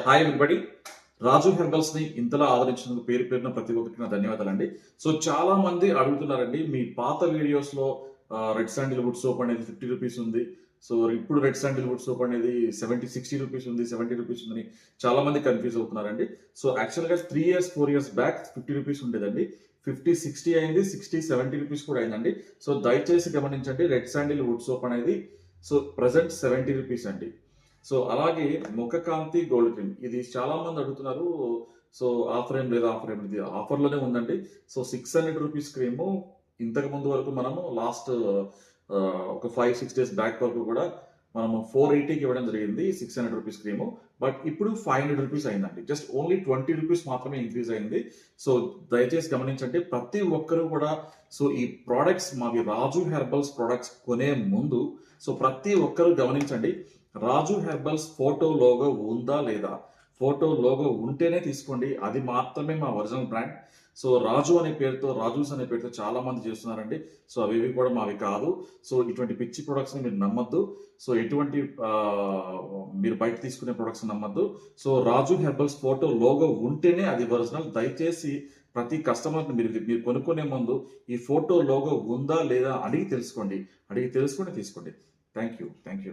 Hi everybody. రాజు herbals ని ఇంతలా ఆదరించినందుకు పేరు పేరున ప్రతి ఒక్కరికి నా ధన్యవాదాలండి. సో చాలా మంది అడుగుతున్నారండి, మీ పాత వీడియోస్ లో రెడ్ శాండిల్ వుడ్ సోప్ అనేది ₹50 ఉంది. సో ఇప్పుడు రెడ్ శాండిల్ వుడ్ సోప్ అనేది ₹60 ఉంది, ₹70 ఉందని చాలా మంది కన్ఫ్యూజ్ అవుతున్నారండి. సో యాక్చువల్ గా 3 ఇయర్స్ 4 ఇయర్స్ బ్యాక్ ₹50 ఉండేదండి. 50, 60 అయింది, 60, ₹70 కూడా అయిందండి. సో దయచేసి గమనించండి, రెడ్ శాండిల్ వుడ్ సోప్ అనేది సో ప్రెసెంట్ ₹70 అండి. సో అలాగే ముఖ కాంతి గోల్డ్ క్రీమ్ ఇది చాలా మంది అడుగుతున్నారు. సో ఆఫర్ ఏం లేదా, ఆఫర్ ఏం లేదు, ఆఫర్లోనే ఉందండి. సో ₹600 క్రీము ఇంతకు ముందు వరకు మనము లాస్ట్ ఒక 5-6 డేస్ బ్యాక్ వరకు కూడా మనము 480కి ఇవ్వడం జరిగింది ₹600 క్రీము. బట్ ఇప్పుడు ₹500 అయిందండి. జస్ట్ ఓన్లీ ₹20 మాత్రమే ఇంక్రీజ్ అయింది. సో దయచేసి గమనించండి, ప్రతి ఒక్కరు కూడా సో ఈ ప్రోడక్ట్స్ మావి రాజు హెర్బల్స్ ప్రోడక్ట్స్ కొనే ముందు సో ప్రతి ఒక్కరు గమనించండి, రాజు హెర్బల్స్ ఫోటో లోగో ఉందా లేదా, ఫోటో లోగో ఉంటేనే తీసుకోండి. అది మాత్రమే మా ఒరిజినల్ బ్రాండ్. సో రాజు అనే పేరుతో, రాజూస్ అనే పేరుతో చాలా మంది చేస్తున్నారండి. సో అవి కూడా మావి కాదు. సో ఇటువంటి పిచ్చి ప్రొడక్ట్స్ ని మీరు నమ్మద్దు. సో ఎటువంటి మీరు బయట తీసుకునే ప్రొడక్ట్స్ నమ్మద్దు. సో రాజు హెర్బల్స్ ఫోటో లోగో ఉంటేనే అది ఒరిజినల్. దయచేసి ప్రతి కస్టమర్ని మీరు కొనుక్కునే ముందు ఈ ఫోటో లోగో ఉందా లేదా అడిగి తెలుసుకోండి. తీసుకోండి. Thank you.